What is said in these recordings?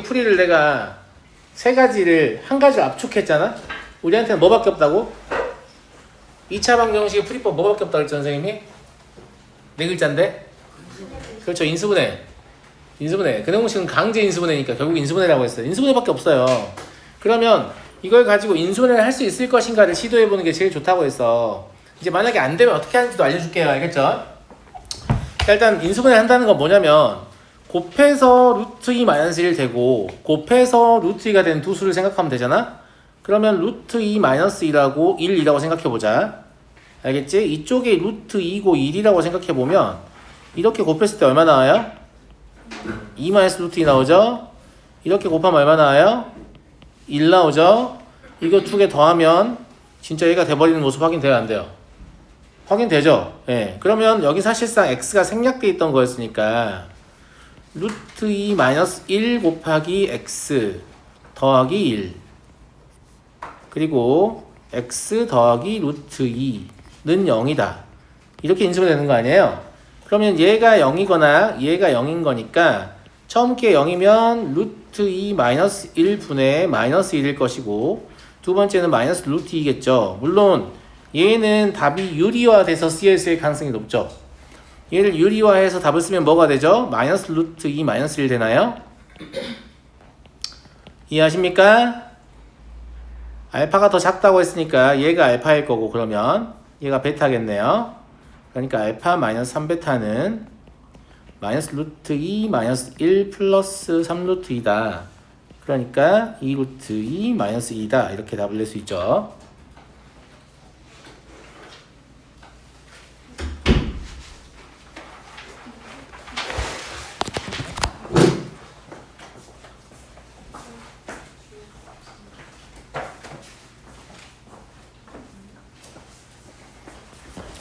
풀이를 내가 세 가지를 한 가지로 압축했잖아. 우리한테는 뭐밖에 없다고? 2차 방정식의 풀이법 뭐밖에 없다고 했죠 선생님이? 네 글자인데? 그렇죠. 인수분해. 근해공식은 강제 인수분해니까 결국 인수분해라고 했어요. 인수분해밖에 없어요. 그러면 이걸 가지고 인수분해를 할 수 있을 것인가를 시도해보는 게 제일 좋다고 했어. 이제 만약에 안 되면 어떻게 하는지도 알려줄게요. 알겠죠? 자, 일단 인수분해 한다는 건 뭐냐면 곱해서 루트 2 마이너스 1 되고 곱해서 루트 2가 된 두 수를 생각하면 되잖아? 그러면 루트 2 마이너스 1하고 1이라고 생각해보자. 알겠지? 이쪽에 루트 2고 1이라고 생각해보면 이렇게 곱했을 때 얼마 나와요? 2 마이너스 루트 2 나오죠? 이렇게 곱하면 얼마 나와요? 1 나오죠? 이거 두 개 더하면 진짜 얘가 돼버리는 모습 확인돼요? 안 돼요? 확인되죠? 예. 그러면 여기 사실상 x가 생략돼 있던 거였으니까 루트 2 마이너스 1 곱하기 x 더하기 1 그리고 x 더하기 루트 2는 0이다. 이렇게 인수가 되는 거 아니에요? 그러면 얘가 0이거나 얘가 0인 거니까 처음 게 0이면 루트 2 마이너스 1분의 마이너스 1일 것이고 두 번째는 마이너스 루트 2겠죠. 물론 얘는 답이 유리화돼서 CS일 가능성이 높죠. 얘를 유리화해서 답을 쓰면 뭐가 되죠? 마이너스 루트 2 마이너스 1 되나요? 이해하십니까? 알파가 더 작다고 했으니까 얘가 알파일 거고 그러면 얘가 베타겠네요. 그러니까 알파 마이너스 3베타는 마이너스 루트 2 마이너스 1 플러스 3 루트 2다. 그러니까 2 루트 2 마이너스 2다. 이렇게 답을 낼 수 있죠.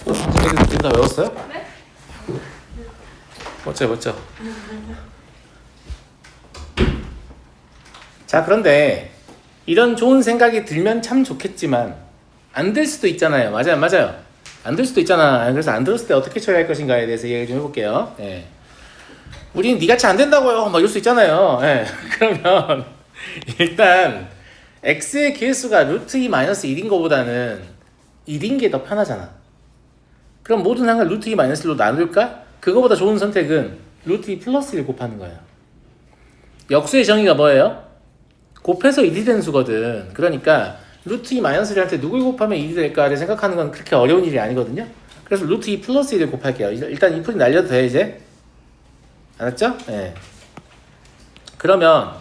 선생님 다 외웠어요? 네? 멋져. 자, 그런데 이런 좋은 생각이 들면 참 좋겠지만 안 될 수도 있잖아요. 맞아요. 안 될 수도 있잖아. 그래서 안 들었을 때 어떻게 처리할 것인가에 대해서 얘기 좀 해볼게요. 예. 우리는 니같이 안 된다고요. 막 이럴 수 있잖아요. 예. 그러면 일단 x의 개수가 루트 2 마이너스 1인 거보다는 1인 게 더 편하잖아. 그럼 모든 항을 루트 2 마이너스 1로 나눌까? 그거보다 좋은 선택은 루트 2 플러스 1 곱하는 거예요. 역수의 정의가 뭐예요? 곱해서 1이 된 수거든. 그러니까 루트 2 마이너스 1한테 누굴 곱하면 1이 될까를 생각하는 건 그렇게 어려운 일이 아니거든요. 그래서 루트 2 플러스 1을 곱할게요. 일단 이 풀이 날려도 돼 이제. 알았죠? 예. 그러면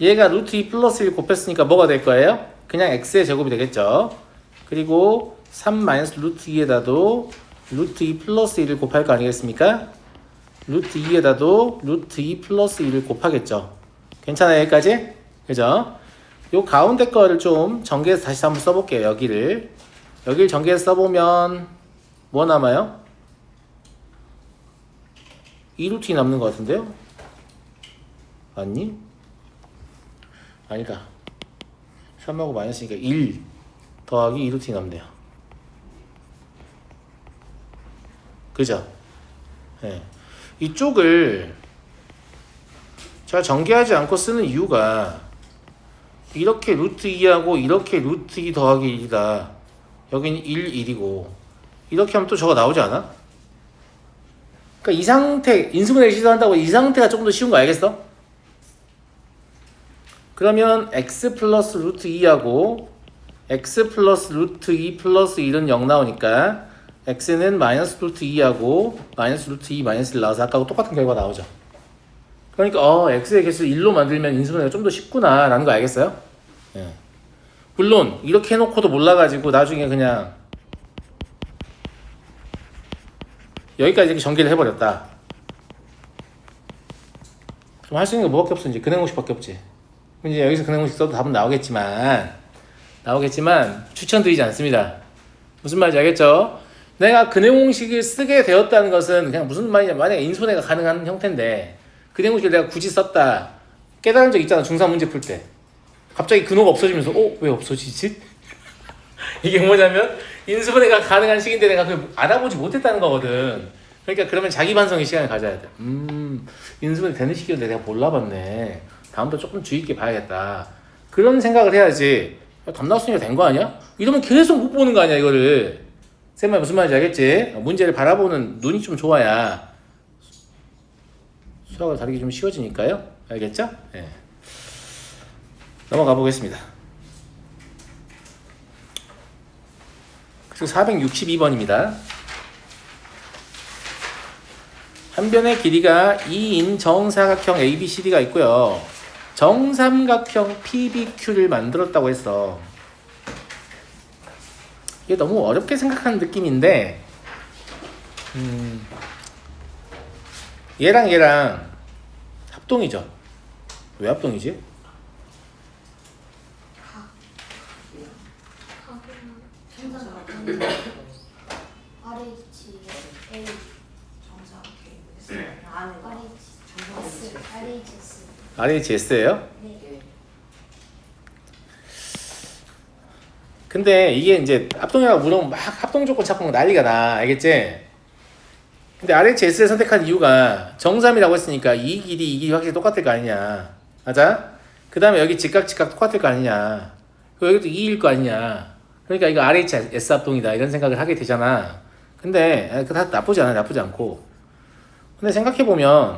얘가 루트 2 플러스 1 곱했으니까 뭐가 될 거예요? 그냥 x의 제곱이 되겠죠. 그리고 3 마이너스 루트 2에다도 루트 2 플러스 1을 곱할 거 아니겠습니까? 루트 2에다도 루트 2 플러스 1을 곱하겠죠. 괜찮아요 여기까지? 그죠? 요 가운데 거를 좀 전개해서 다시 한번 써볼게요. 여기를 전개해서 써보면 뭐 남아요? 2루트 2 남는 것 같은데요? 맞니? 아니다. 3하고 마이너스니까 1 더하기 2루트 2 남네요. 그죠? 네. 이쪽을 제가 전개하지 않고 쓰는 이유가 이렇게 루트 2하고 이렇게 루트 2 더하기 1이다. 여기는 1, 1이고 이렇게 하면 또 저거 나오지 않아? 그러니까 이 상태, 인수분해를 시도한다고 이 상태가 조금 더 쉬운 거 알겠어? 그러면 x 플러스 루트 2하고 x 플러스 루트 2 플러스 1은 0 나오니까 x는 마이너스 루트 2하고 마이너스 루트 2 마이너스 1 나와서 아까하고 똑같은 결과 나오죠. 그러니까 x의 개수를 1로 만들면 인수분해가 좀 더 쉽구나 라는 거 알겠어요? 예. 물론 이렇게 해놓고도 몰라가지고 나중에 그냥 여기까지 이렇게 전개를 해버렸다. 그럼 할 수 있는 게 뭐밖에 없어. 이제 근해공식밖에 없지. 이제 여기서 근해공식 써도 답은 나오겠지만 추천드리지 않습니다. 무슨 말인지 알겠죠? 내가 근해공식을 쓰게 되었다는 것은 그냥 무슨 말이냐, 만약에 인수분해가 가능한 형태인데 근해공식을 내가 굳이 썼다 깨달은 적 있잖아. 중3 문제 풀 때 갑자기 근호가 없어지면서 왜 없어지지? 이게 뭐냐면 인수분해가 가능한 식인데 내가 그걸 알아보지 못했다는 거거든. 그러니까 그러면 자기 반성의 시간을 가져야 돼. 인수분해 되는 식이었는데 내가 몰라봤네. 다음부터 조금 주의 있게 봐야겠다. 그런 생각을 해야지. 답 나왔으니까 된 거 아니야? 이러면 계속 못 보는 거 아니야, 이거를. 쌤 말 무슨 말인지 알겠지? 문제를 바라보는 눈이 좀 좋아야 수학을 다루기 좀 쉬워지니까요. 알겠죠? 네. 넘어가 보겠습니다. 그리고 462번입니다. 한 변의 길이가 2인 정사각형 ABCD가 있고요. 정삼각형 PBQ를 만들었다고 했어. 이게 너무 어렵게 생각하는 느낌인데 얘랑 합동이죠. 왜 합동이지? RHS예요? 네. 근데 이게 이제 합동이라고 물으면 막 합동 조건 찾고 난리가 나. 알겠지? 근데 RHS를 선택한 이유가 정삼이라고 했으니까 이 길이 확실히 똑같을 거 아니냐. 맞아? 그 다음에 여기 직각 똑같을 거 아니냐. 그리고 여기도 2일 거 아니냐. 그러니까 이거 RHS 합동이다. 이런 생각을 하게 되잖아. 근데 그거 다 나쁘지 않아. 나쁘지 않고. 근데 생각해보면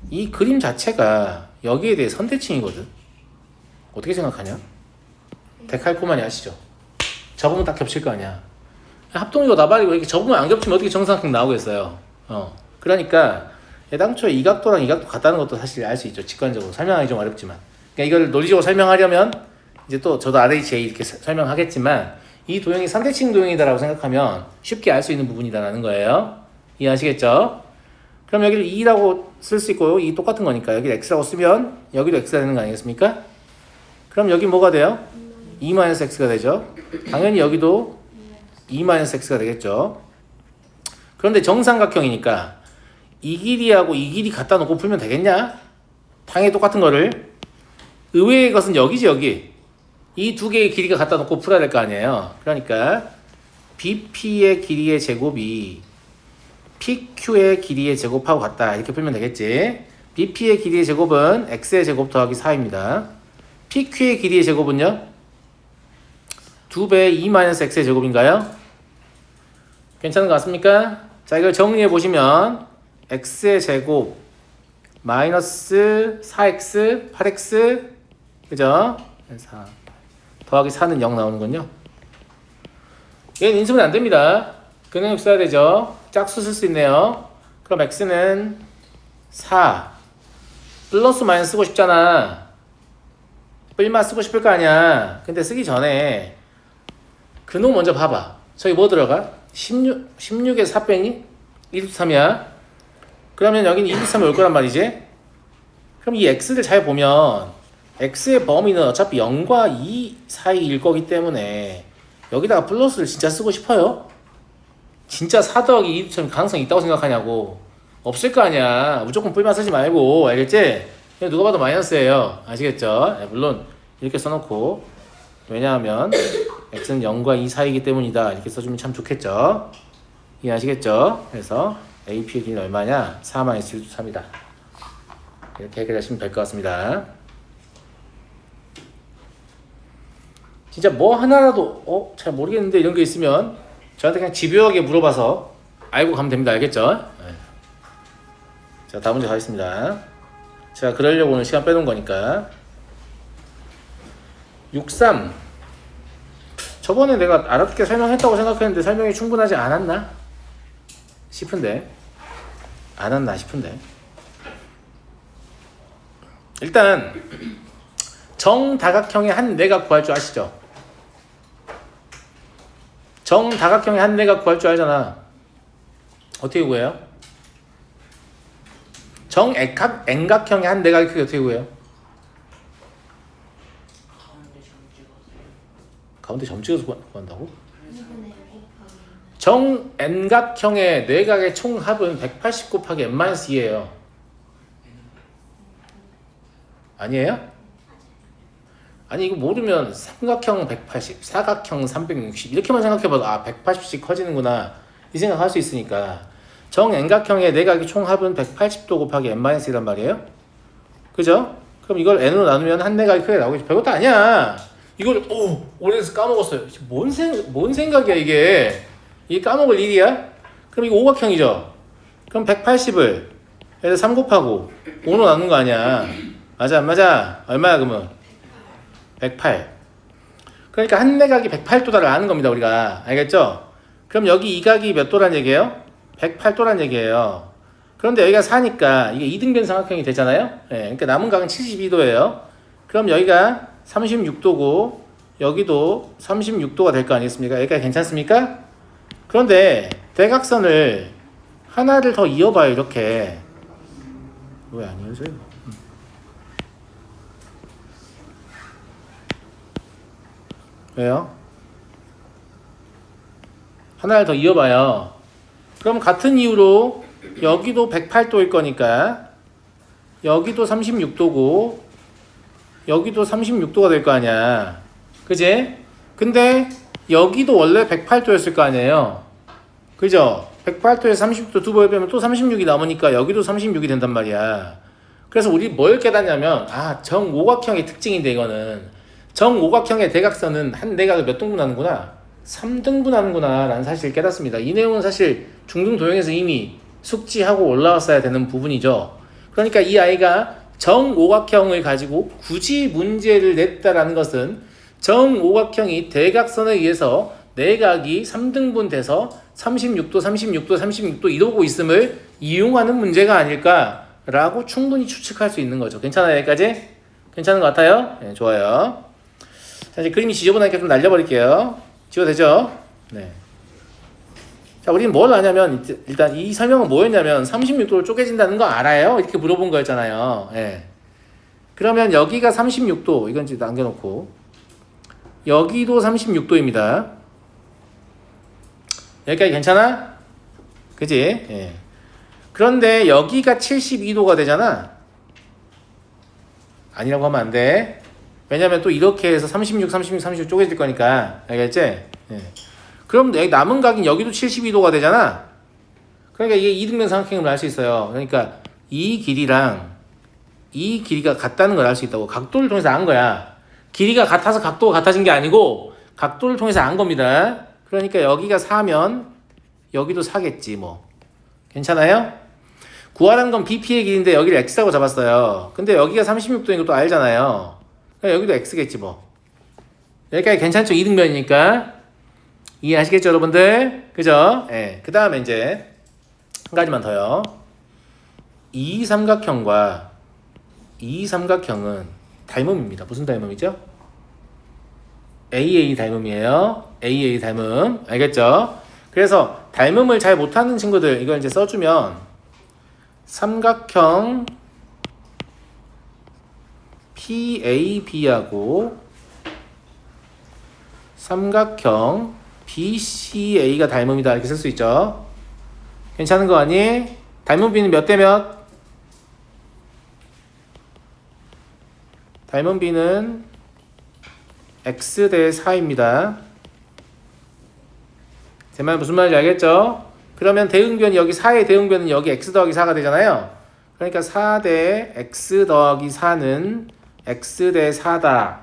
이 그림 자체가 여기에 대해 선대칭이거든. 어떻게 생각하냐? 데칼코마니 아시죠? 접으면 딱 겹칠 거 아니야. 합동이고 나발이고 이렇게 접으면 안 겹치면 어떻게 정사각형 나오겠어요. 그러니까 애당초에 이 각도랑 이 각도 같다는 것도 사실 알 수 있죠. 직관적으로 설명하기 좀 어렵지만. 그러니까 이걸 논리적으로 설명하려면 이제 또 저도 RHA 이렇게 설명하겠지만 이 도형이 선대칭 도형이다라고 생각하면 쉽게 알 수 있는 부분이다라는 거예요. 이해하시겠죠? 그럼 여기를 2라고 쓸 수 있고 이 똑같은 거니까 여기를 x라고 쓰면 여기도 x가 되는 거 아니겠습니까? 그럼 여기 뭐가 돼요? 2-x가 되죠. 당연히 여기도 2-x가 되겠죠. 그런데 정삼각형이니까 이 길이하고 이 길이 갖다 놓고 풀면 되겠냐? 당연히 똑같은 거를. 의외의 것은 여기지 여기. 이 두 개의 길이가 갖다 놓고 풀어야 될 거 아니에요. 그러니까 BP의 길이의 제곱이 PQ의 길이의 제곱하고 같다. 이렇게 풀면 되겠지. BP의 길이의 제곱은 X의 제곱 더하기 4입니다. PQ의 길이의 제곱은요? 2배 2-X의 제곱인가요? 괜찮은 것 같습니까? 자, 이걸 정리해 보시면 X의 제곱 마이너스 4X 8X 그죠? 4 더하기 4는 0 나오는군요. 얘는 인수분 안 됩니다. 근해역 써야 되죠. 짝수 쓸 수 있네요. 그럼 x는 4 플러스 마이너스 쓰고 싶잖아. 뿔만 쓰고 싶을 거 아니야. 근데 쓰기 전에 근호 먼저 봐봐. 저기 뭐 들어가? 16에 4 빼니? 23이야. 그러면 여기는 23이 올 거란 말이지. 그럼 이 x를 잘 보면 x의 범위는 어차피 0과 2 사이일 거기 때문에 여기다가 플러스를 진짜 쓰고 싶어요? 진짜 4 더하기 2처럼 가능성이 있다고 생각하냐고. 없을 거 아니야. 무조건 뿔만 쓰지 말고. 알겠지? 누가 봐도 마이너스예요. 아시겠죠? 네, 물론 이렇게 써놓고 왜냐하면 x는 0과 2 사이이기 때문이다. 이렇게 써주면 참 좋겠죠? 이해하시겠죠? 그래서 AP의 길이는 얼마냐? 4-1-3이다. 이렇게 해결하시면 될 것 같습니다. 진짜 뭐 하나라도 잘 모르겠는데 이런 게 있으면 저한테 그냥 집요하게 물어봐서 알고 가면 됩니다. 알겠죠? 네. 자, 다음 문제 가겠습니다. 제가 그러려고 오늘 시간 빼놓은 거니까 63 저번에 내가 알아듣게 설명했다고 생각했는데 설명이 충분하지 않았나 싶은데 일단 정다각형의 한 내각 구할 줄 아시죠? 정다각형의 한 내각 구할 줄 알잖아. 어떻게 구해요? 정액각형의 한 내각의 크기 어떻게 구해요? 가운데 점 찍어서 구한다고? 정N각형의 내각의 총합은 180 곱하기 n-2예요. 아니에요? 아니 이거 모르면 삼각형 180, 사각형 360 이렇게만 생각해봐도 180씩 커지는구나 이 생각할 수 있으니까 정N각형의 내각의 총합은 180도 곱하기 n-1란 말이에요. 그죠? 그럼 이걸 n으로 나누면 한 내각이 크게 나오겠지. 별것도 아니야. 이걸 오래돼서 까먹었어요. 뭔 생각이야 이게. 이게 까먹을 일이야? 그럼 이거 오각형이죠. 그럼 180을 얘를 3 곱하고 5로 나눈 거 아니야. 맞아 안 맞아? 얼마야 그러면? 108. 그러니까 한 내각이 108도다를 아는 겁니다 우리가. 알겠죠? 그럼 여기 이 각이 몇 도란 얘기예요? 108도란 얘기예요. 그런데 여기가 4니까 이게 이등변 삼각형이 되잖아요. 그러니까 남은 각은 72도예요. 그럼 여기가 36도고 여기도 36도가 될 거 아니겠습니까? 여기까지 괜찮습니까? 그런데 대각선을 하나를 더 이어봐요. 이렇게. 왜 안 이어져요? 왜요? 하나를 더 이어봐요. 그럼 같은 이유로 여기도 108도일 거니까 여기도 36도고 여기도 36도가 될 거 아니야. 그지? 근데 여기도 원래 108도였을 거 아니에요. 그죠? 108도에서 36도 두 배 빼면 또 36이 남으니까 여기도 36이 된단 말이야. 그래서 우리 뭘 깨닫냐면 정오각형의 특징인데 이거는 정오각형의 대각선은 한 내각을 몇 등분 하는구나? 3등분 하는구나 라는 사실을 깨닫습니다. 이 내용은 사실 중등도형에서 이미 숙지하고 올라왔어야 되는 부분이죠. 그러니까 이 아이가 정오각형을 가지고 굳이 문제를 냈다라는 것은 정오각형이 대각선에 의해서 내각이 3등분 돼서 36도, 36도, 36도 이러고 있음을 이용하는 문제가 아닐까라고 충분히 추측할 수 있는 거죠. 괜찮아요? 여기까지? 괜찮은 것 같아요? 네, 좋아요. 자, 이제 그림이 지저분하니까 좀 날려버릴게요. 지워도 되죠? 네. 자, 우리는 뭘 아냐면, 일단 이 설명은 뭐였냐면, 36도로 쪼개진다는 거 알아요? 이렇게 물어본 거였잖아요. 예. 그러면 여기가 36도, 이건 이제 남겨놓고, 여기도 36도입니다. 여기까지 괜찮아? 그지? 예. 그런데 여기가 72도가 되잖아? 아니라고 하면 안 돼. 왜냐면 또 이렇게 해서 36, 36, 36 쪼개질 거니까. 알겠지? 예. 그럼 남은 각인 여기도 72도가 되잖아? 그러니까 이게 이등변 삼각형을 알 수 있어요. 그러니까 이 길이랑 이 길이가 같다는 걸 알 수 있다고. 각도를 통해서 안 거야. 길이가 같아서 각도가 같아진 게 아니고 각도를 통해서 안 겁니다. 그러니까 여기가 4면 여기도 4겠지 뭐. 괜찮아요? 구하라는 건 BP의 길이인데 여기를 X라고 잡았어요. 근데 여기가 36도인 것도 알잖아요. 여기도 X겠지 뭐. 여기까지 괜찮죠? 이등변이니까. 이해하시겠죠 여러분들? 그죠? 예. 그 다음에 이제 한 가지만 더요. 이 삼각형과 이 삼각형은 닮음입니다. 무슨 닮음이죠? AA 닮음이에요. AA 닮음. 알겠죠? 그래서 닮음을 잘 못하는 친구들 이걸 이제 써주면 삼각형 PAB하고 삼각형 BCA가 닮음이다 이렇게 쓸 수 있죠. 괜찮은 거 아니? 닮음 B는 몇 대 몇? 닮음 B는 X 대 4입니다. 제 말 무슨 말인지 알겠죠? 그러면 대응변이 여기 4의 대응변은 여기 X 더하기 4가 되잖아요. 그러니까 4 대 X 더하기 4는 X 대 4다.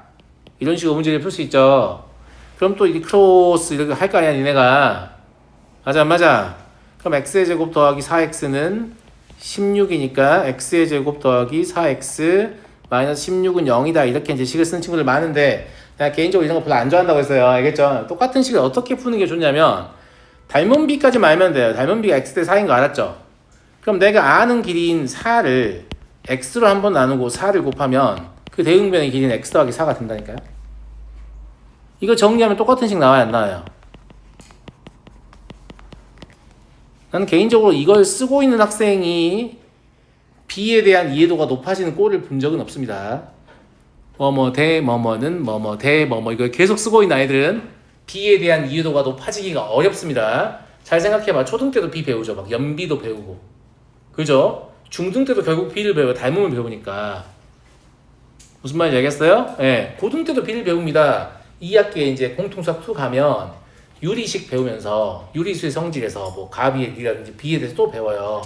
이런 식으로 문제를 풀 수 있죠. 그럼 또 이 크로스 이렇게 할 거 아니야 니네가. 맞아 안 맞아? 그럼 X의 제곱 더하기 4X는 16이니까 X의 제곱 더하기 4X 마이너스 16은 0이다. 이렇게 이제 식을 쓰는 친구들 많은데 내가 개인적으로 이런 거 별로 안 좋아한다고 했어요. 알겠죠? 똑같은 식을 어떻게 푸는 게 좋냐면 닮은 B까지만 알면 돼요. 닮은 B가 X 대 4인 거 알았죠? 그럼 내가 아는 길이인 4를 X로 한번 나누고 4를 곱하면 그 대응변의 길이는 X 더하기 4가 된다니까요. 이거 정리하면 똑같은 식 나와요 안 나와요? 나는 개인적으로 이걸 쓰고 있는 학생이 B에 대한 이해도가 높아지는 꼴을 본 적은 없습니다. 뭐뭐 대 뭐뭐는 뭐뭐 대 뭐뭐 이걸 계속 쓰고 있는 아이들은 B에 대한 이해도가 높아지기가 어렵습니다. 잘 생각해봐. 초등 때도 B 배우죠. 막 연비도 배우고. 그죠? 중등 때도 결국 B를 배워요. 닮음을 배우니까. 무슨 말인지 알겠어요? 예. 고등 때도 B를 배웁니다. 2학기에 이제 공통수학 2 가면 유리식 배우면서 유리수의 성질에서 뭐 가비의 B라든지 B에 대해서 또 배워요.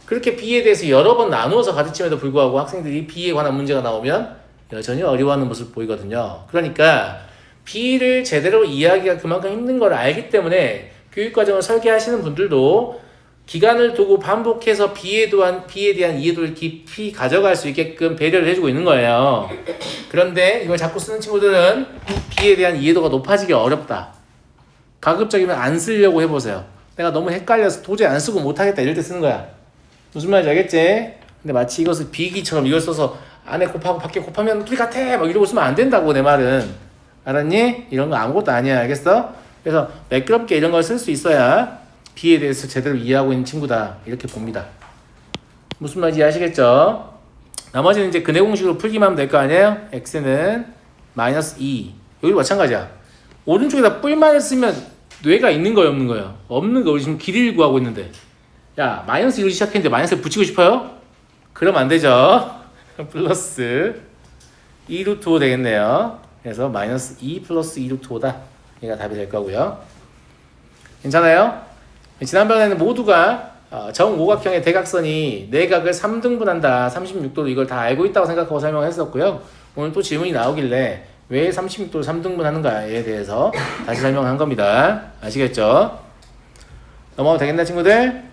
그렇게 B에 대해서 여러 번 나누어서 가르침에도 불구하고 학생들이 B에 관한 문제가 나오면 여전히 어려워하는 모습을 보이거든요. 그러니까 B를 제대로 이해하기가 그만큼 힘든 걸 알기 때문에 교육과정을 설계하시는 분들도 기간을 두고 반복해서 B에 대한 이해도를 깊이 가져갈 수 있게끔 배려를 해주고 있는 거예요. 그런데 이걸 자꾸 쓰는 친구들은 B에 대한 이해도가 높아지기 어렵다. 가급적이면 안 쓰려고 해보세요. 내가 너무 헷갈려서 도저히 안 쓰고 못하겠다 이럴 때 쓰는 거야. 무슨 말인지 알겠지? 근데 마치 이것을 비기처럼 이걸 써서 안에 곱하고 밖에 곱하면 둘이 같아 막 이러고 쓰면 안 된다고. 내 말은 알았니? 이런 거 아무것도 아니야. 알겠어? 그래서 매끄럽게 이런 걸 쓸 수 있어야 B에 대해서 제대로 이해하고 있는 친구다 이렇게 봅니다. 무슨 말인지 아시겠죠? 나머지는 이제 근해 공식으로 풀기만 하면 될 거 아니에요? x는 마이너스 2 여기도 마찬가지야. 오른쪽에다 뿔만을 쓰면 뇌가 있는 거예요 없는 거예요? 없는 거. 우리 지금 길이를 구하고 있는데 야 마이너스 1로 시작했는데 마이너스를 붙이고 싶어요? 그러면 안 되죠. 플러스 2 루트 5 되겠네요. 그래서 마이너스 2 플러스 2 루트 5다. 얘가 답이 될 거고요. 괜찮아요? 지난번에는 모두가 정오각형의 대각선이 내각을 3등분한다. 36도로 이걸 다 알고 있다고 생각하고 설명했었고요. 오늘 또 질문이 나오길래 왜 36도를 3등분하는가에 대해서 다시 설명한 겁니다. 아시겠죠? 넘어가도 되겠나 친구들?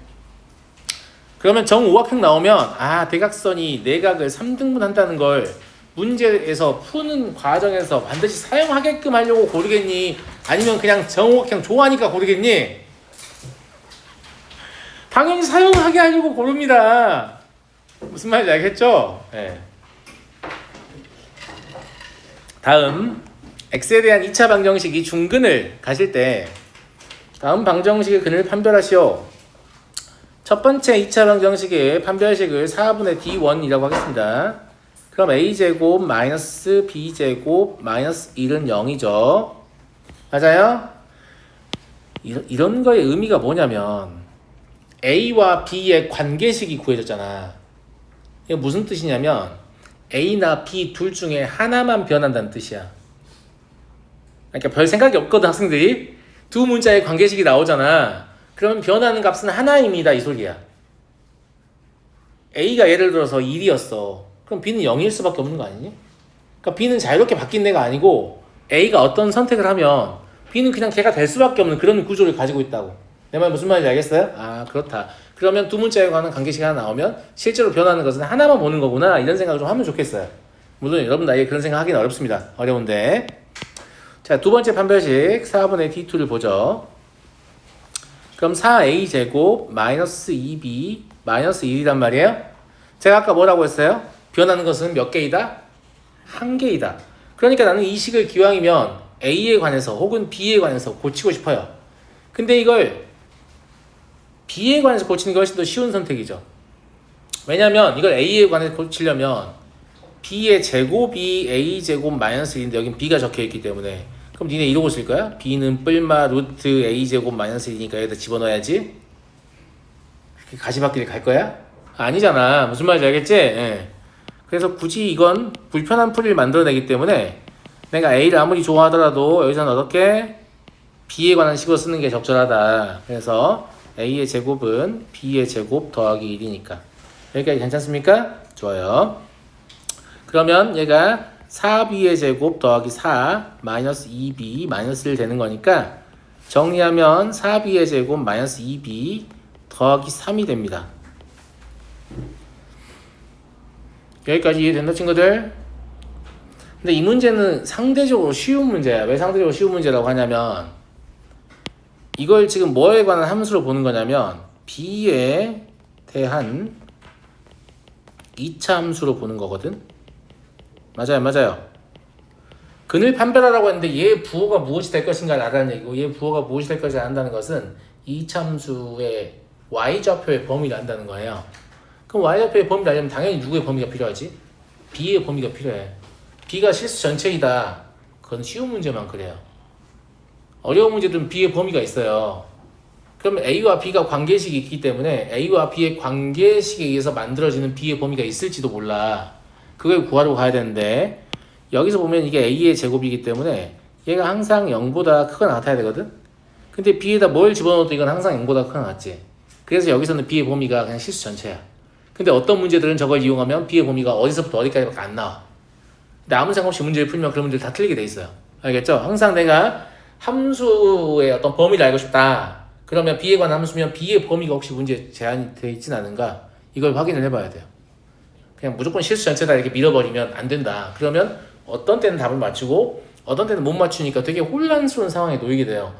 그러면 정오각형 나오면 대각선이 내각을 3등분한다는 걸 문제에서 푸는 과정에서 반드시 사용하게끔 하려고 고르겠니? 아니면 그냥 정오각형 좋아하니까 고르겠니? 당연히 사용하게 하려고 고릅니다. 무슨 말인지 알겠죠? 네. 다음 x에 대한 2차 방정식이 중근을 가실 때 다음 방정식의 근을 판별하시오. 첫 번째 2차 방정식의 판별식을 4분의 d1이라고 하겠습니다. 그럼 a제곱 마이너스 b제곱 마이너스 1은 0이죠. 맞아요? 이런 거의 의미가 뭐냐면 A와 B의 관계식이 구해졌잖아. 이게 무슨 뜻이냐면 A나 B 둘 중에 하나만 변한다는 뜻이야. 그러니까 별 생각이 없거든 학생들이. 두 문자의 관계식이 나오잖아. 그러면 변하는 값은 하나입니다 이 소리야. A가 예를 들어서 1이었어. 그럼 B는 0일 수밖에 없는 거 아니니? 그러니까 B는 자유롭게 바뀐 애가 아니고 A가 어떤 선택을 하면 B는 그냥 걔가 될 수밖에 없는 그런 구조를 가지고 있다고. 내 말 무슨 말인지 알겠어요? 그렇다. 그러면 두 문자에 관한 관계식이 하나 나오면 실제로 변하는 것은 하나만 보는 거구나 이런 생각을 좀 하면 좋겠어요. 물론 여러분 나이에 그런 생각 하기는 어렵습니다. 어려운데. 자, 두 번째 판별식 4분의 d2를 보죠. 그럼 4a제곱 마이너스 2b 마이너스 1이란 말이에요. 제가 아까 뭐라고 했어요? 변하는 것은 몇 개이다? 한 개이다. 그러니까 나는 이 식을 기왕이면 a에 관해서 혹은 b에 관해서 고치고 싶어요. 근데 이걸 B에 관해서 고치는 게 훨씬 더 쉬운 선택이죠. 왜냐면 이걸 A에 관해서 고치려면 B의 제곱이 A제곱 마이너스 1인데 여긴 B가 적혀있기 때문에 그럼 니네 이러고 쓸 거야? B는 뿔마 루트 A제곱 마이너스 1이니까 여기다 집어넣어야지. 가시밭길에 갈 거야? 아니잖아. 무슨 말인지 알겠지? 예. 그래서 굳이 이건 불편한 풀이를 만들어내기 때문에 내가 A를 아무리 좋아하더라도 여기서는 어떻게? B에 관한 식으로 쓰는 게 적절하다. 그래서 A의 제곱은 B의 제곱 더하기 1이니까 여기까지 괜찮습니까? 좋아요. 그러면 얘가 4B의 제곱 더하기 4 마이너스 2B 마이너스 1 되는 거니까 정리하면 4B의 제곱 마이너스 2B 더하기 3이 됩니다. 여기까지 이해된다 친구들? 근데 이 문제는 상대적으로 쉬운 문제야. 왜 상대적으로 쉬운 문제라고 하냐면 이걸 지금 뭐에 관한 함수로 보는 거냐면 B에 대한 2차 함수로 보는 거거든. 맞아요. 근을 판별하라고 했는데 얘 부호가 무엇이 될 것인가를 알아는 얘기고 얘 부호가 무엇이 될 것인가 안다는 것은 2차 함수의 y좌표의 범위를 안다는 거예요. 그럼 y좌표의 범위를 알려면 당연히 누구의 범위가 필요하지? B의 범위가 필요해. B가 실수 전체이다. 그건 쉬운 문제만 그래요. 어려운 문제들은 B의 범위가 있어요. 그러면 A와 B가 관계식이 있기 때문에 A와 B의 관계식에 의해서 만들어지는 B의 범위가 있을지도 몰라. 그걸 구하러 가야 되는데 여기서 보면 이게 A의 제곱이기 때문에 얘가 항상 0보다 크거나 같아야 되거든. 근데 B에다 뭘 집어넣어도 이건 항상 0보다 크거나 같지. 그래서 여기서는 B의 범위가 그냥 실수 전체야. 근데 어떤 문제들은 저걸 이용하면 B의 범위가 어디서부터 어디까지밖에 안 나와. 근데 아무 생각 없이 문제를 풀면 그런 문제들 다 틀리게 돼 있어요. 알겠죠? 항상 내가 함수의 어떤 범위를 알고 싶다. 그러면 B에 관한 함수면 B의 범위가 혹시 문제에 제한이 되어 있진 않은가? 이걸 확인을 해봐야 돼요. 그냥 무조건 실수 전체다 이렇게 밀어버리면 안 된다. 그러면 어떤 때는 답을 맞추고 어떤 때는 못 맞추니까 되게 혼란스러운 상황에 놓이게 돼요.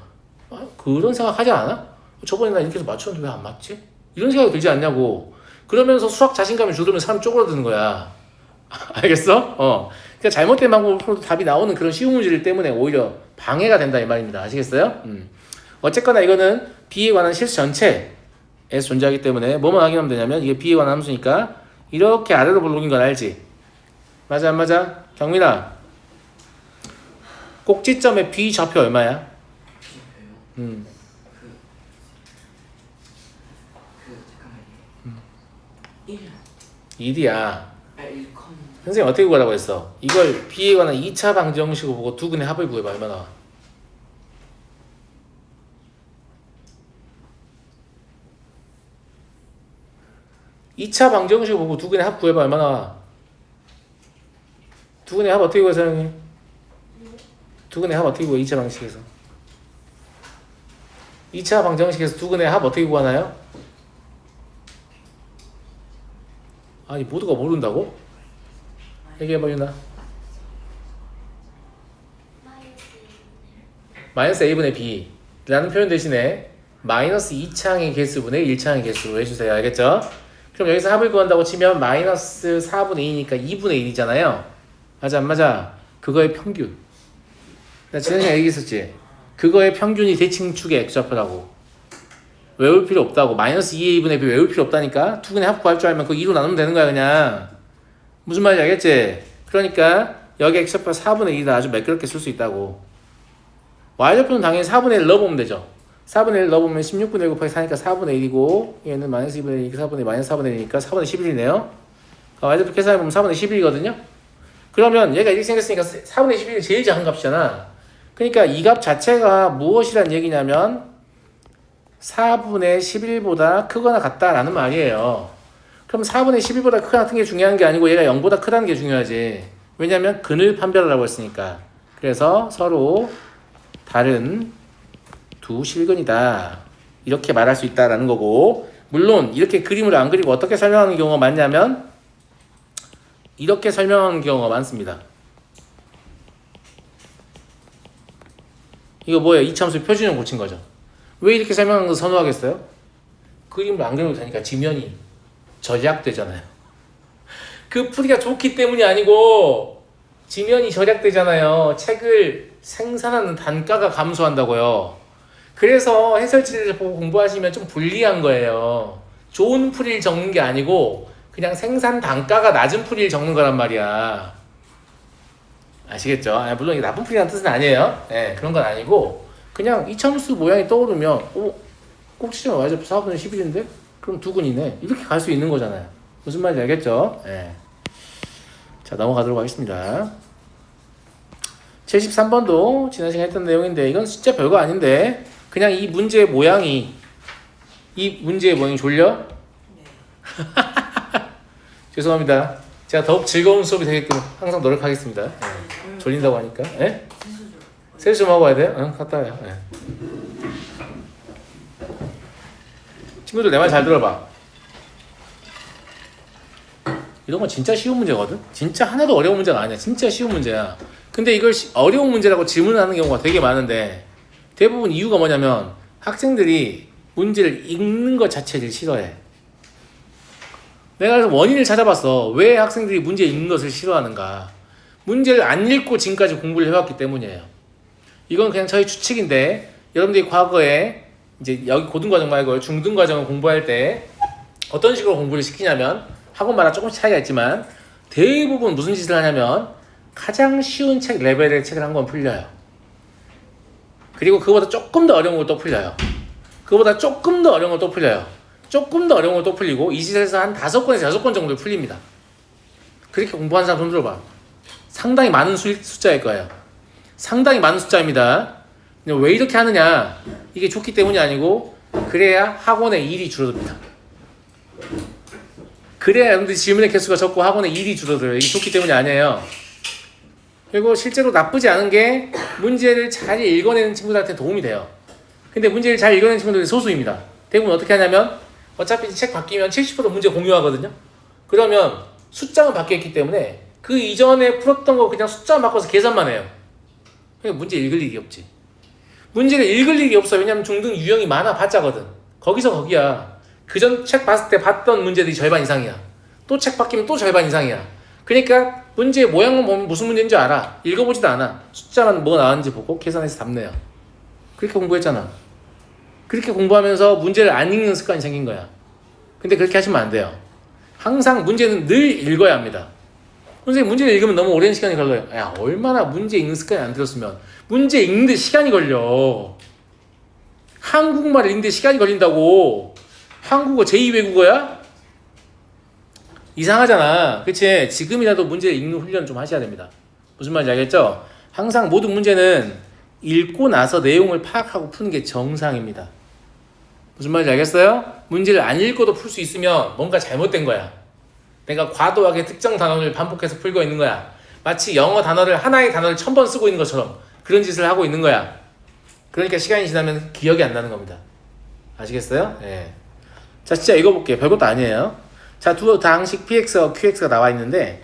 아, 그런 생각 하지 않아? 저번에 나 이렇게 해서 맞췄는데 왜 안 맞지? 이런 생각이 들지 않냐고. 그러면서 수학 자신감이 줄어들면 사람 쪼그라드는 거야. 알겠어? 그러니까 잘못된 방법으로 풀어도 답이 나오는 그런 쉬운 문제들 때문에 오히려 방해가 된다 이 말입니다. 아시겠어요? 어쨌거나 이거는 B에 관한 실수 전체에서 존재하기 때문에 뭐만 확인하면 되냐면 이게 B에 관한 함수니까 이렇게 아래로 볼록인 건 알지? 맞아 안 맞아? 경민아, 꼭지점의 B 좌표 얼마야? 잠깐만요. 1이야. 1, 선생님 어떻게 구하라고 했어? 이걸 B에 관한 2차 방정식으로 보고 두 근의 합을 구해봐. 얼마 나와? (2차) 방정식을 보고 두 근의 합 구해봐. 얼마 나와? 두 근의 합 어떻게 구해 사장님? 두 근의 합 어떻게 구해? 2차 방식에서 2차 방정식에서 두 근의 합 어떻게 구하나요? 아니 모두가 모른다고? 얘기해봐 유나. 마이너스 a분의 b 라는 표현 대신에 마이너스 2차항의 개수분의 1차항의 개수로 해주세요. 알겠죠? 그럼 여기서 합을 구한다고 치면 마이너스 4분의 2니까 2분의 1이잖아요. 맞아 안 맞아? 그거의 평균. 나 지난 시간에 얘기했었지? 그거의 평균이 대칭축의 x좌표라고. 외울 필요 없다고. 마이너스 2a분의 b 외울 필요 없다니까. 두 근의 합 구할 줄 알면 그거 2로 나누면 되는 거야 그냥. 무슨 말인지 알겠지? 그러니까 여기 x좌표 4분의 1을 아주 매끄럽게 쓸 수 있다고. y좌표는 당연히 4분의 1 넣어보면 되죠. 4분의 1 넣어보면 16분의 1 곱하기 4니까 4분의 1이고 얘는 마이너스 2분의 1이니까 4분의 마이너스 4분의 1이니까 4분의 11이네요. y좌표 계산해보면 4분의 11이거든요. 그러면 얘가 이렇게 생겼으니까 4분의 11이 제일 작은 값이잖아. 그러니까 이 값 자체가 무엇이란 얘기냐면 4분의 11보다 크거나 같다라는 말이에요. 그럼 4분의 11보다 크거나 같은 게 중요한 게 아니고 얘가 0보다 크다는 게 중요하지. 왜냐면 근을 판별하라고 했으니까. 그래서 서로 다른 두 실근이다. 이렇게 말할 수 있다라는 거고, 물론 이렇게 그림을 안 그리고 어떻게 설명하는 경우가 많냐면 이렇게 설명하는 경우가 많습니다. 이거 뭐예요? 이차함수 표준형 고친 거죠. 왜 이렇게 설명하는 거 선호하겠어요? 그림을 안 그려도 되니까 지면이 절약되잖아요. 그 풀이가 좋기 때문이 아니고 지면이 절약되잖아요. 책을 생산하는 단가가 감소한다고요. 그래서 해설지를 보고 공부하시면 좀 불리한 거예요. 좋은 풀이를 적는 게 아니고 그냥 생산 단가가 낮은 풀이를 적는 거란 말이야. 아시겠죠? 물론 이게 나쁜 풀이라는 뜻은 아니에요. 그런 건 아니고 그냥 이차함수 모양이 떠오르면 꼭지점 y좌표 4분의 11인데? 그럼 두 근이네. 이렇게 갈 수 있는 거잖아요. 무슨 말인지 알겠죠? 자, 넘어가도록 하겠습니다. 73번도 지난 시간에 했던 내용인데 이건 진짜 별거 아닌데 그냥 이 문제의 모양이 졸려? 죄송합니다. 제가 더욱 즐거운 수업이 되게끔 항상 노력하겠습니다. 졸린다고 하니까. 세수 좀 하고 와야 돼요? 응, 갔다 와요. 친구들 내 말 잘 들어봐. 이런 건 진짜 쉬운 문제거든? 진짜 하나도 어려운 문제가 아니야. 진짜 쉬운 문제야. 근데 이걸 어려운 문제라고 질문하는 경우가 되게 많은데 대부분 이유가 뭐냐면 학생들이 문제를 읽는 것 자체를 싫어해. 내가 그래서 원인을 찾아봤어. 왜 학생들이 문제 읽는 것을 싫어하는가? 문제를 안 읽고 지금까지 공부를 해왔기 때문이에요. 이건 그냥 저희 추측인데 여러분들이 과거에 이제 여기 고등과정 말고 중등과정을 공부할 때 어떤 식으로 공부를 시키냐면 학원마다 조금씩 차이가 있지만 대부분 무슨 짓을 하냐면 가장 쉬운 책 레벨의 책을 한 권 풀려요. 그리고 그거보다 조금 더 어려운 걸 또 풀려요. 그거보다 조금 더 어려운 걸 또 풀려요. 조금 더 어려운 걸 또 풀리고 이 짓에서 한 5권에서 6권 정도 풀립니다. 그렇게 공부하는 사람 손 들어봐. 상당히 많은 숫자일 거예요. 상당히 많은 숫자입니다. 왜 이렇게 하느냐? 이게 좋기 때문이 아니고 그래야 학원의 일이 줄어듭니다. 그래야 여러분들이 질문의 개수가 적고 학원의 일이 줄어들어요. 이게 좋기 때문이 아니에요. 그리고 실제로 나쁘지 않은 게 문제를 잘 읽어내는 친구들한테 도움이 돼요. 근데 문제를 잘 읽어내는 친구들이 소수입니다. 대부분 어떻게 하냐면 어차피 책 바뀌면 70% 문제 공유하거든요. 그러면 숫자만 바뀌었기 때문에 그 이전에 풀었던 거 그냥 숫자 바꿔서 계산만 해요. 그러니까 문제 읽을 일이 없지. 문제를 읽을 일이 없어. 왜냐면 중등 유형이 많아 봤자거든. 거기서 거기야. 그전 책 봤을 때 봤던 문제들이 절반 이상이야. 또 책 바뀌면 또 절반 이상이야. 그러니까 문제의 모양만 보면 무슨 문제인지 알아. 읽어보지도 않아. 숫자만 뭐가 나왔는지 보고 계산해서 답 내요. 그렇게 공부했잖아. 그렇게 공부하면서 문제를 안 읽는 습관이 생긴 거야. 근데 그렇게 하시면 안 돼요. 항상 문제는 늘 읽어야 합니다. 선생님 문제를 읽으면 너무 오랜 시간이 걸려요. 야, 얼마나 문제 읽는 습관이 안 들었으면 문제 읽는데 시간이 걸려. 한국말을 읽는데 시간이 걸린다고. 한국어 제2외국어야? 이상하잖아. 그치? 지금이라도 문제를 읽는 훈련 좀 하셔야 됩니다. 무슨 말인지 알겠죠? 항상 모든 문제는 읽고 나서 내용을 파악하고 푸는 게 정상입니다. 무슨 말인지 알겠어요? 문제를 안 읽고도 풀 수 있으면 뭔가 잘못된 거야. 내가 과도하게 특정 단어를 반복해서 풀고 있는 거야. 마치 영어 단어를 하나의 단어를 1000번 쓰고 있는 것처럼 그런 짓을 하고 있는 거야. 그러니까 시간이 지나면 기억이 안 나는 겁니다. 아시겠어요? 예. 자, 진짜 읽어볼게요. 별것도 아니에요. 자, 두 다항식 px와 qx가 나와 있는데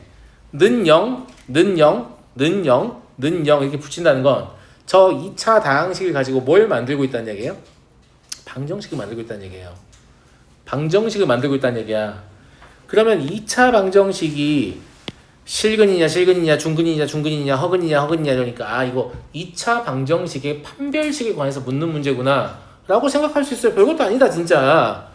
는 0, 는 0, 는 0, 는 0 이렇게 붙인다는 건 저 2차 다항식을 가지고 뭘 만들고 있다는 얘기예요? 방정식을 만들고 있다는 얘기예요. 방정식을 만들고 있다는 얘기야. 그러면 2차 방정식이 실근이냐 실근이냐 중근이냐 중근이냐 허근이냐 허근이냐 이러니까 아 이거 2차 방정식의 판별식에 관해서 묻는 문제구나 라고 생각할 수 있어요. 별것도 아니다 진짜.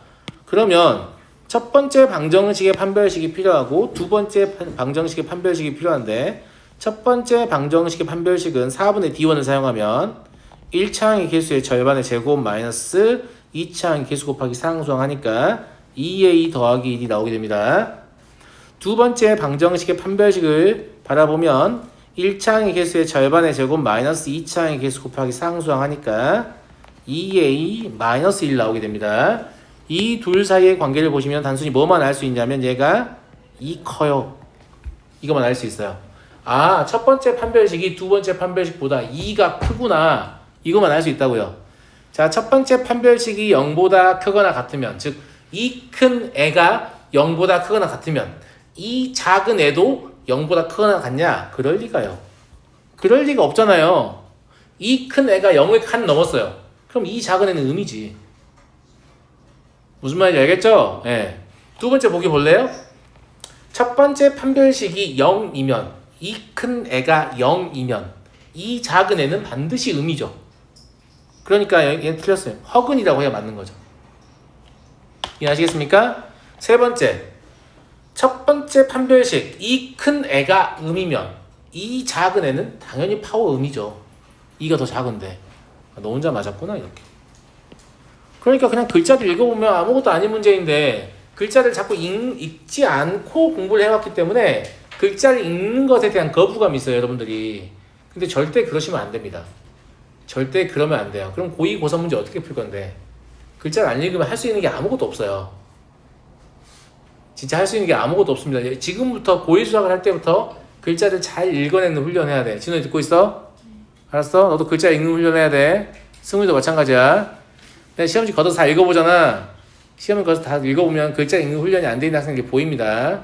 그러면 첫 번째 방정식의 판별식이 필요하고 두 번째 방정식의 판별식이 필요한데 첫 번째 방정식의 판별식은 4분의 D1을 사용하면 1차항의 개수의 절반의 제곱 마이너스 2차항의 개수 곱하기 상수항하니까 2a 더하기 1이 나오게 됩니다. 두 번째 방정식의 판별식을 바라보면 1차항의 개수의 절반의 제곱 마이너스 2차항의 개수 곱하기 상수항하니까 2a 마이너스 1 나오게 됩니다. 이 둘 사이의 관계를 보시면 단순히 뭐만 알 수 있냐면 얘가 2 커요. 이거만 알 수 있어요. 아, 첫 번째 판별식이 두 번째 판별식보다 2가 크구나. 이거만 알 수 있다고요. 자, 첫 번째 판별식이 0보다 크거나 같으면, 즉 이 큰 애가 0보다 크거나 같으면 이 작은 애도 0보다 크거나 같냐? 그럴 리가요. 그럴 리가 없잖아요. 이 큰 애가 0을 칸 넘었어요. 그럼 이 작은 애는 음이지. 무슨 말인지 알겠죠? 예. 두 번째 보기 볼래요? 첫 번째 판별식이 0이면 이 큰 애가 0이면 이 작은 애는 반드시 음이죠. 그러니까 얘는 틀렸어요. 허근이라고 해야 맞는 거죠. 이해하시겠습니까? 세 번째, 첫 번째 판별식 이 큰 애가 음이면 이 작은 애는 당연히 파워 음이죠. 이가 더 작은데 너 혼자 맞았구나 이렇게. 그러니까 그냥 글자를 읽어보면 아무것도 아닌 문제인데 글자를 자꾸 읽지 않고 공부를 해왔기 때문에 글자를 읽는 것에 대한 거부감이 있어요 여러분들이. 근데 절대 그러시면 안 됩니다. 절대 그러면 안 돼요. 그럼 고2 고3 문제 어떻게 풀 건데 글자를 안 읽으면 할 수 있는 게 아무것도 없어요. 진짜 할 수 있는 게 아무것도 없습니다. 지금부터 고1 수학을 할 때부터 글자를 잘 읽어내는 훈련해야 돼. 진호이 듣고 있어? 알았어? 너도 글자 읽는 훈련해야 돼. 승우이도 마찬가지야. 내가 시험지 걷어서 다 읽어보잖아. 시험을 걷어서 다 읽어보면 글자 읽는 훈련이 안 돼 있는 학생이 보입니다.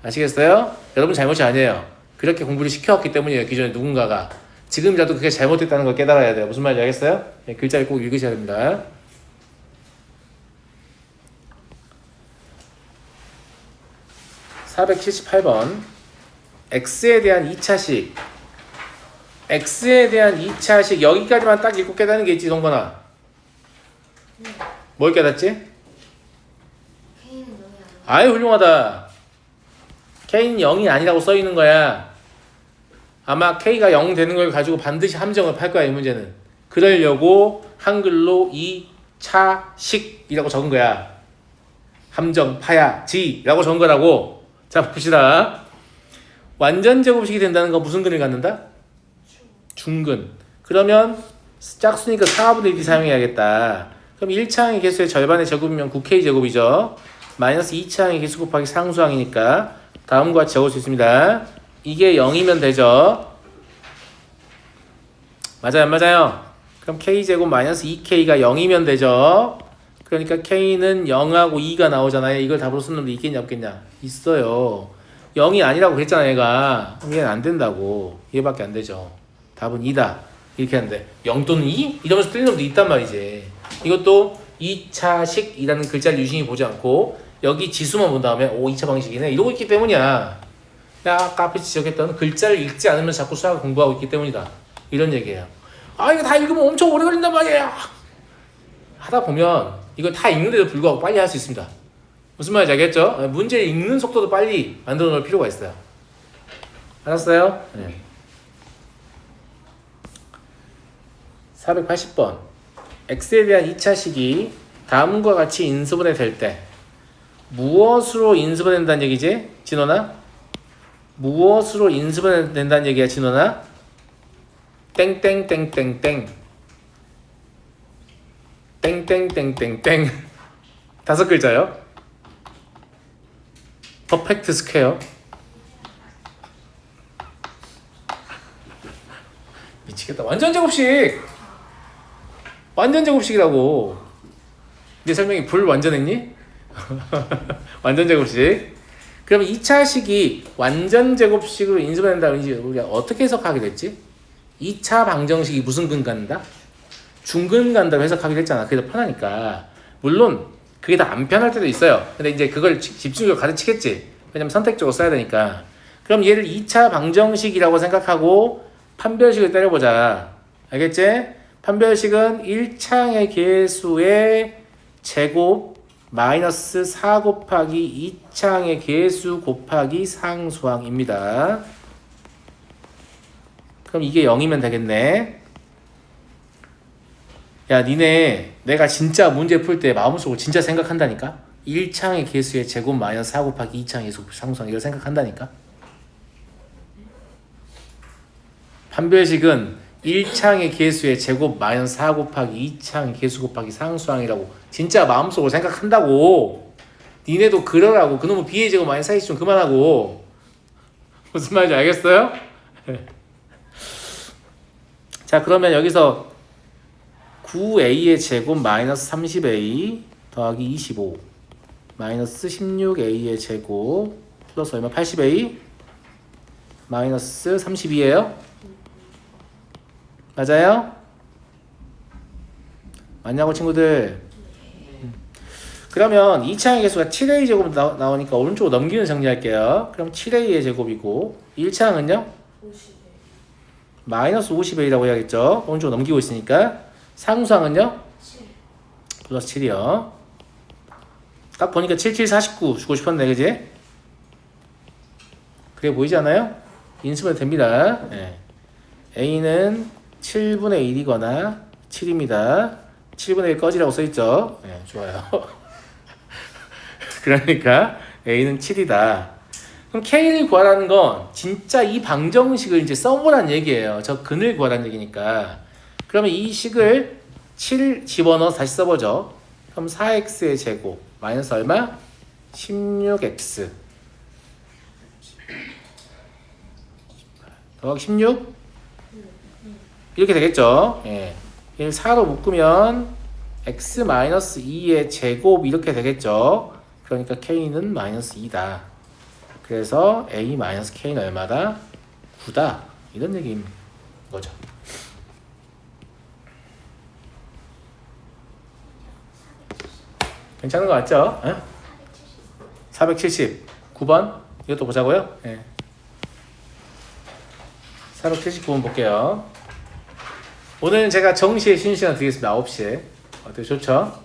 아시겠어요? 여러분 잘못이 아니에요. 그렇게 공부를 시켜왔기 때문이에요. 기존에 누군가가. 지금이라도 그게 잘못됐다는 걸 깨달아야 돼요. 무슨 말인지 알겠어요? 네, 글자를 꼭 읽으셔야 됩니다. (478번) x에 대한 2차식 x에 대한 2차식 여기까지만 딱 읽고 깨닫는 게 있지 동건아. 뭘 깨닫지? K는 0이 아니야. 아유 훌륭하다. K는 0이 아니라고 써있는 거야. 아마 K가 0 되는 걸 가지고 반드시 함정을 팔 거야 이 문제는. 그러려고 한글로 2차식이라고 적은 거야. 함정 파야지 라고 적은 거라고. 자 봅시다. 완전 제곱식이 된다는 건 무슨 근을 갖는다? 중근. 그러면 짝수니까 4분의 1이 사용해야겠다. 그럼 1차항의 개수의 절반의 제곱이면 9K 제곱이죠. 마이너스 2차항의 개수 곱하기 상수항이니까 다음과 같이 적을 수 있습니다. 이게 0이면 되죠. 맞아요, 안 맞아요? 그럼 K제곱 마이너스 2K가 0이면 되죠. 그러니까 K는 0하고 2가 나오잖아요. 이걸 답으로 쓰는 놈도 있겠냐 없겠냐? 있어요. 0이 아니라고 그랬잖아 얘가. 얘는 안 된다고. 얘밖에 안 되죠. 답은 2다. 이렇게 하는데 0 또는 2? 이러면서 틀린 놈도 있단 말이지. 이것도 2차식이라는 글자를 유심히 보지 않고 여기 지수만 본 다음에 2차 방식이네 이러고 있기 때문이야. 내가 아까 앞에 지적했던 글자를 읽지 않으면 자꾸 수학을 공부하고 있기 때문이다. 이런 얘기예요. 아 이거 다 읽으면 엄청 오래 걸린단 말이에요. 하다 보면 이거 다 읽는데도 불구하고 빨리 할 수 있습니다. 무슨 말인지 알겠죠? 문제 읽는 속도도 빨리 만들어 놓을 필요가 있어요. 알았어요? 네. 480번 x에 대한 2차식이 다음과 같이 인수분해 될 때 무엇으로 인수분해된다는 얘기지? 진원아? 무엇으로 인수분해된다는 얘기야 진원아? 땡땡땡땡땡 땡땡땡땡땡 5글자요. 퍼펙트 스퀘어. 미치겠다. 완전 제곱식. 완전 제곱식이라고. 네 설명이 불완전했니? 완전 제곱식. 그럼 2차식이 완전 제곱식으로 인수분해된다면 이제 우리가 어떻게 해석하게 됐지? 2차 방정식이 무슨 근 간다? 중근 간다고 해석하기로 했잖아. 그게 더 편하니까. 물론 그게 다 안 편할 때도 있어요. 근데 이제 그걸 집중적으로 가르치겠지. 왜냐면 선택적으로 써야 되니까. 그럼 얘를 2차 방정식이라고 생각하고 판별식을 때려보자. 알겠지? 판별식은 1차항의 개수의 제곱 마이너스 4 곱하기 2차항의 개수 곱하기 상수항입니다. 그럼 이게 0이면 되겠네. 야 니네 내가 진짜 문제 풀 때 마음속으로 진짜 생각한다니까? 1차항의 개수의 제곱 마이너스 4 곱하기 2차항의 개수 상수항 이걸 생각한다니까? 판별식은 1차항의 개수의 제곱 마이너스 4 곱하기 2차항의 개수 곱하기 상수항이라고 진짜 마음속으로 생각한다고. 니네도 그러라고. 그놈의 b의 제곱 마이너스 4이 좀 그만하고. 무슨 말인지 알겠어요? 자 그러면 여기서 9a의 제곱 마이너스 30a 더하기 25 마이너스 16a의 제곱 플러스 얼마? 80a 마이너스 32예요? 맞아요? 맞냐고 친구들? 그러면 2차항의 개수가 7a 제곱 나오니까 오른쪽으로 넘기는 정리할게요. 그럼 7a의 제곱이고 1차항은요? 마이너스 50a라고 해야겠죠? 오른쪽으로 넘기고 있으니까 상수항은요? 7. 플러스 7이요. 딱 보니까 7, 7, 49 주고 싶었네, 그지? 그래 보이지 않아요? 인수분해 됩니다. 네. A는 7분의 1이거나 7입니다. 7분의 1 꺼지라고 써있죠? 네, 좋아요. 그러니까 A는 7이다. 그럼 K를 구하라는 건 진짜 이 방정식을 이제 써보란 얘기예요. 저 근을 구하라는 얘기니까. 그러면 이 식을 7 집어넣어서 다시 써보죠. 그럼 4x의 제곱 마이너스 얼마? 16x 더하기 16 이렇게 되겠죠. 예. 얘를 4로 묶으면 x 마이너스 2의 제곱 이렇게 되겠죠. 그러니까 k는 마이너스 2다. 그래서 a 마이너스 k는 얼마다? 9다. 이런 얘기인 거죠. 괜찮은 거 맞죠? 470 9번 이것도 보자고요. 네. 479번 볼게요. 오늘은 제가 정시에 쉬는 시간 드리겠습니다. 9시에 어때요? 좋죠?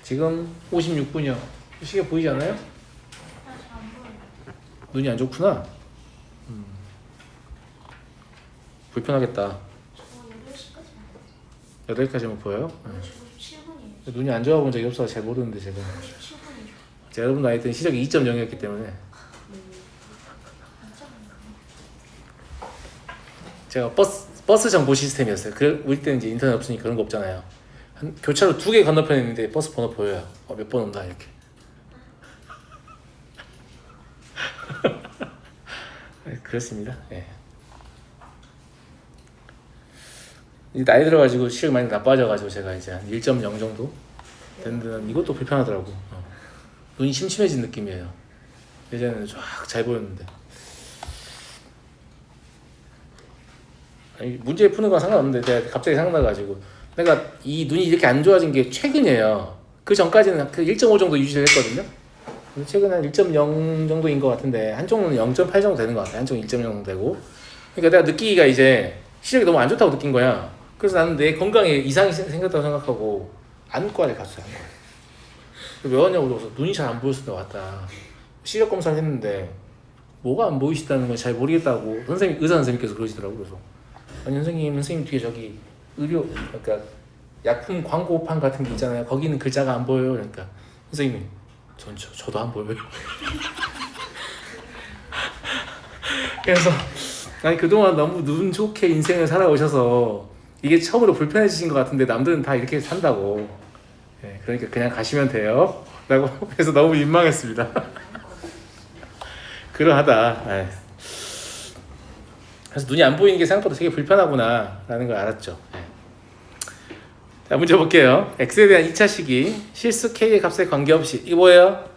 지금 56분이요. 시계 보이지 않아요? 눈이 안 좋구나. 불편하겠다. 8시까지만 보여요? 눈이 안 좋아 본 적이 없어서 잘 모르는데 제가 여러분 나이 때는 시력이 2.0이었기 때문에 제가 버스 정보 시스템이었어요. 우리 때는 이제 인터넷 없으니까 그런 거 없잖아요. 교차로 2개 건너편에 있는데 버스 번호 보여요. 몇 번 온다 이렇게. 그렇습니다. 예. 나이 들어가지고 시력 많이 나빠져가지고 제가 이제 한 1.0 정도 됐는데 이것도 불편하더라고. 눈이 침침해진 느낌이에요. 예전에는 쫙 잘 보였는데. 아니, 문제 푸는 건 상관없는데 내가 갑자기 생각나가지고 내가 이 눈이 이렇게 안 좋아진 게 최근이에요. 그 전까지는 그 1.5 정도 유지를 했거든요. 최근에 한 1.0 정도인 것 같은데 한쪽 눈은 0.8 정도 되는 것 같아요. 한쪽은 1.0 정도 되고. 그러니까 내가 느끼기가 이제 시력이 너무 안 좋다고 느낀 거야. 그래서 나는 내 건강에 이상이 생겼다고 생각하고 안과를 갔어요. 왜 왔냐고 물어서 눈이 잘 안 보였을 때 왔다. 시력 검사를 했는데 뭐가 안 보이시다는 걸 잘 모르겠다고 의사 선생님께서 그러시더라고요. 그래서 아니 선생님 뒤에 저기 의료 그러니까 약품 광고판 같은 게 있잖아요. 거기는 글자가 안 보여요. 그러니까 선생님이 저도 안 보여요. 그래서 아니 그동안 너무 눈 좋게 인생을 살아오셔서 이게 처음으로 불편해지신 것 같은데 남들은 다 이렇게 산다고. 네, 그러니까 그냥 가시면 돼요. 라고 해서 너무 민망했습니다. 그러하다. 에이. 그래서 눈이 안 보이는 게 생각보다 되게 불편하구나 라는 걸 알았죠. 네. 자, 문제 볼게요. x에 대한 2차 식이 실수 k의 값에 관계없이 이거 뭐예요?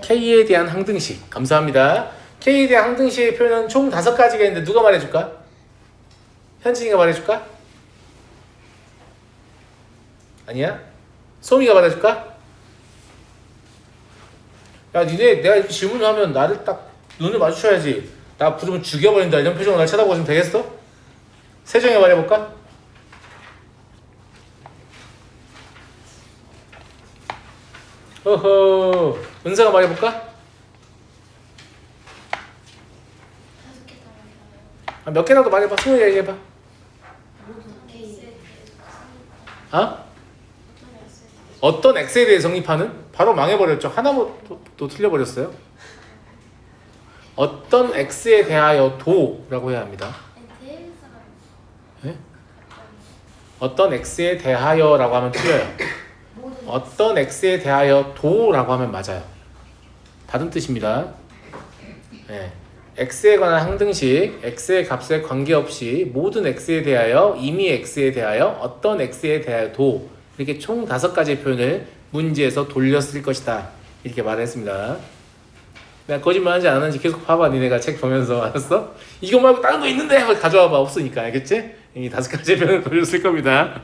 k에 대한 항등식. 감사합니다. k에 대한 항등식의 표현은 총 5가지가 있는데 누가 말해줄까? 현진이가 말해줄까? 아니야? 소미가 말해줄까? 야 니네 내가 이렇게 질문을 하면 나를 딱 눈을 마주쳐야지. 나 부르면 죽여버린다 이런 표정으로 날 쳐다보시면 되겠어? 세정이 말해볼까? 어허 은서가 말해볼까? 몇 개라도 말해봐. 20개 얘기해봐. 어떤 x에 대해 성립하는? 바로 망해버렸죠. 하나도 틀려버렸어요. 어떤 x에 대하여 도라고 해야 합니다. 네? 어떤 x에 대하여라고 하면 틀려요. 어떤 x에 대하여 도라고 하면 맞아요. 다른 뜻입니다. 네. x에 관한 항등식, x의 값에 관계없이 모든 x에 대하여, 이미 x에 대하여, 어떤 x에 대하여 도 이렇게 총 5가지의 표현을 문제에서 돌렸을 것이다. 이렇게 말했습니다. 내가 거짓말하는지 안 하는지 계속 봐봐. 니네가 책 보면서. 알았어? 이거 말고 다른 거 있는데 가져와봐. 없으니까. 알겠지? 이 5가지의 표현을 돌렸을 겁니다.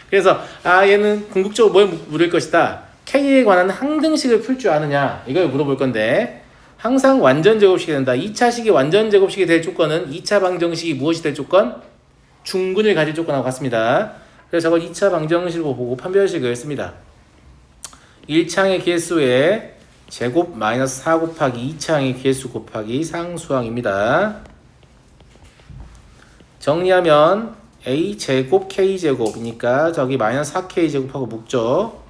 그래서 얘는 궁극적으로 뭘 물을 것이다. k에 관한 항등식을 풀 줄 아느냐 이걸 물어볼 건데 항상 완전제곱식이 된다. 2차 식이 완전제곱식이 될 조건은 2차 방정식이 무엇이 될 조건? 중근을 가질 조건하고 같습니다. 그래서 저걸 2차 방정식으로 보고 판별식을 씁니다. 1창의 개수에 제곱 마이너스 4 곱하기 2창의 개수 곱하기 상수항입니다. 정리하면 a제곱 k제곱이니까 저기 마이너스 4k제곱하고 묶죠.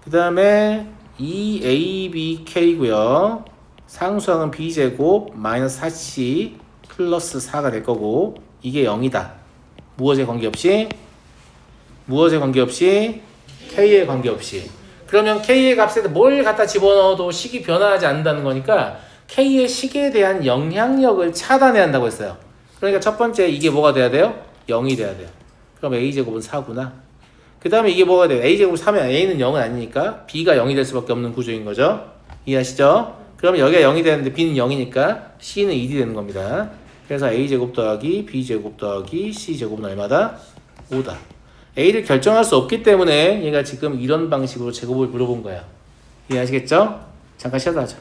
그 다음에 2abk고요. 상수항은 b제곱 마이너스 4c 플러스 4가 될 거고 이게 0이다. 무엇에 관계없이? 무엇에 관계없이? k에 관계없이. 그러면 k의 값에 뭘 갖다 집어넣어도 식이 변화하지 않는다는 거니까 k의 식에 대한 영향력을 차단해야 한다고 했어요. 그러니까 첫 번째 이게 뭐가 돼야 돼요? 0이 돼야 돼요. 그럼 a제곱은 4구나. 그 다음에 이게 뭐가 돼요? a제곱 4면 a는 0은 아니니까 b가 0이 될 수밖에 없는 구조인 거죠. 이해하시죠? 그러면 여기가 0이 되는데 b는 0이니까 c는 1이 되는 겁니다. 그래서 a제곱 더하기 b제곱 더하기 c제곱은 얼마다? 5다. a를 결정할 수 없기 때문에 얘가 지금 이런 방식으로 제곱을 물어본 거야. 이해하시겠죠? 잠깐 쉬었다 하죠.